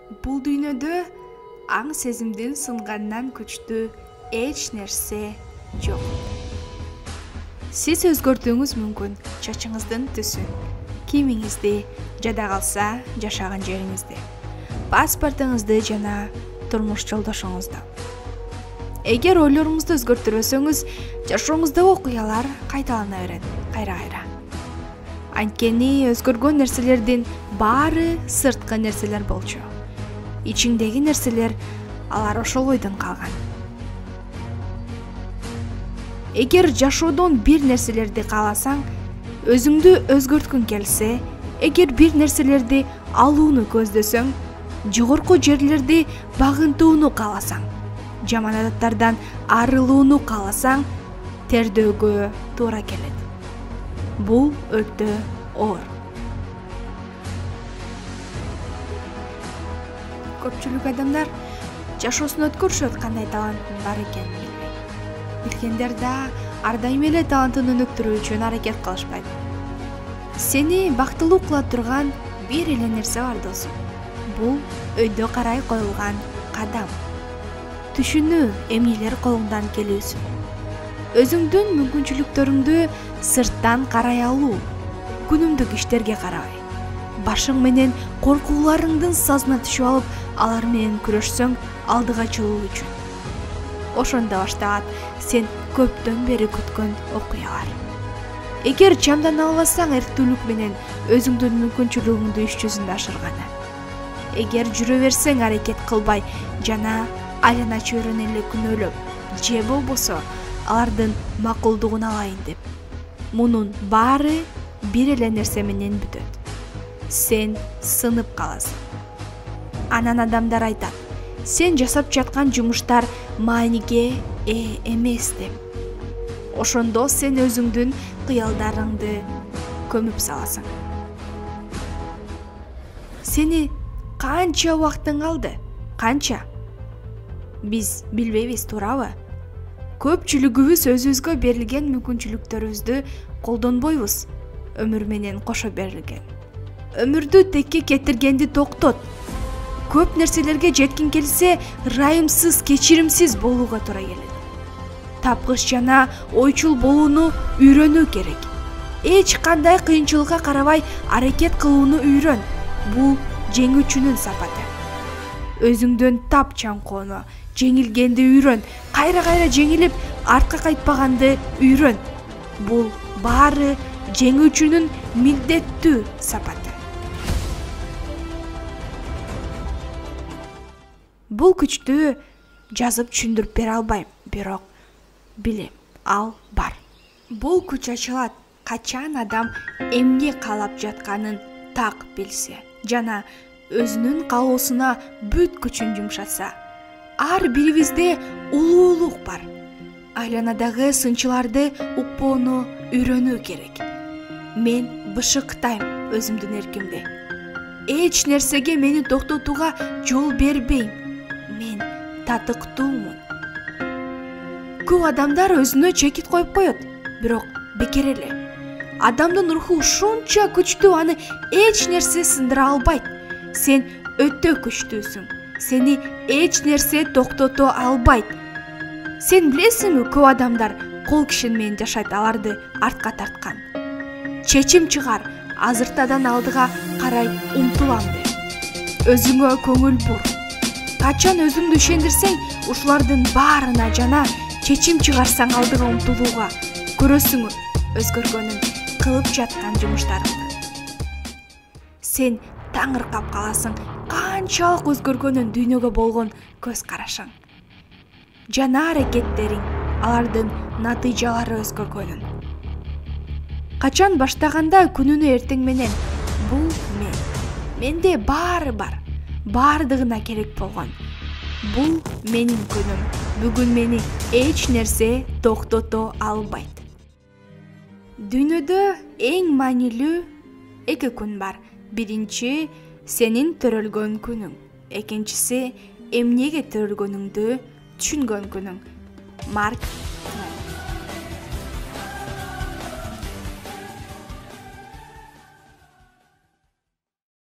Бул дүйнөдө аң сезимдин сынгандан күчтүү эч нерсе жок. Сиз өзгөртүүңүз мүмкүн чачыңыздын түсүн, кийимиңизди, жада калса жашаган жериңизди, паспортуңузду жана турмуш жолдошуңузду. Эгер ойлоруңузду өзгөртүрбөсөңүз, жашооңуздагы окуялар кайталана берет, кайра-кайра. Анткени өзгөргөн нерселердин баары сырткы нерселер болчу. Ичиңдеги нерселер алар ошол бойдон калган. Эгер жашоодон бир нерселерди кааласаң, өзүңдү өзгөрткүң келсе, эгер бир нерселерди алууну көздөсөң, жогорку жерлерди багынтууну кааласаң, жаман адаттардан арылууну кааласаң, тердөөгө туура келет. Бул өтө оор. Көпчүлүк адамдар жашоосун өткөрүшөт кандай талантын бар экенин билбей. Билгендер да ар дайым эле талантын өнүктүрүү үчүн аракет кылышпайт. Сени бактылуу кыла турган бир эле нерсе бар досум. Бул өйдө карай коюлган кадам. Түшүнүү эмнелер колуңдан келүүсүн. Өзүңдүн мүмкүнчүлүктөрүңдү сырттан карай алуу, күнүмдүк иштерге карабай. Башың менен коркууларыңдын сазына түшүп алып, алар менен күрөшсөң алдыга чыгуу үчүн. Ошондо башталат сен көптөн бери күткөн окуялар. Эгер чамдана албасаң, эрктүүлүк менен өзүңдүн мүмкүнчүлүгүңдү иш жүзүндө ашырганы. Эгер жүрө берсең, аракет кылбай жана айлана чөйрөнү эле күнөөлөп, же болбосо алардын макулдугун алайын деп. Мунун баары бир эле нерсе менен бүтөт. Сен сынып каласың. Анан адамдар айтат, сен жасап жаткан жумуштар мааниге ээ эмес деп. Ошондо сен өзүңдүн кыялдарыңды көмүп саласың. Сени канча убактың калды? Канча? Биз билбейбиз, туурабы? Көпчүлүгүбүз өзүбүзгө берилген мүмкүнчүлүктөрүбүздү колдонбойбуз. Өмүр менен кошо берилген. Өмүрдү текке кетиргенди токтот. Көп нерселерге жеткиң келсе, ырайымсыз, кечиримсиз болууга туура келет. Тапкыч жана ойчул болууну үйрөнүү керек. Эч кандай кыйынчылыкка карабай аракет кылууну үйрөн. Бул жеңүүчүнүн сапаты. Өзүңдөн тап чаңкоону, жеңилгенди үйрөн, кайра-кайра жеңилип, артка кайтпаганды үйрөн. Бул баары жеңүүчүнүн милдеттүү сапаты. Бул күчтү жазып түшүндүрүп бере албайм, бирок билем, ал бар. Бул күч ачылат качан адам эмне каалап жатканын так билсе жана өзүнүн каалоосуна бүт күчүн жумшаса. Ар бирибизде улуулук бар. Айланадагы сынчыларды укпоону үйрөнүү керек. Мен бышыктайм өзүмдүн эркимди. Эч нерсеге мени токтотууга жол бербейм. Мен татыктуумун. Көп адамдар өзүнө чекит коюп коет, бирок бекер эле. Адамдын руху ушунча күчтүү, аны эч нерсе сындыра албайт. Сен өтө күчтүүсүң. Сени эч нерсе токтото албайт. Сен билесиңби, көп адамдар кол кишин менен жашайт, аларды артка тарткан. Чечим чыгар, азыртадан алдыга карай умтулам деп. Өзүңө көңүл бур. Качан өзүңдү ишендирсең, ушулардын баарына жана чечим чыгарсаң алдыга умтулууга, көрөсүң өзгөргөнүн, кылып жаткан жумуштарыңды. Сен таңыркап каласың, канчалык өзгөргөнүн, дүйнөгө болгон көз карашың жана аракеттериң, алардын натыйжалары өзгөргөнүн. Качан баштаганда күнүнө эртең менен бул менде баары бар, баардыгына керек болгон. Бул менин күнүм. Бүгүн мени эч нерсе токтото албайт. Дүйнөдө эң маанилүү эки күн бар. Биринчи сенин төрөлгөн күнүң. Экинчиси эмнеге төрөлгөнүңдү түшүнгөн күнүң. Марк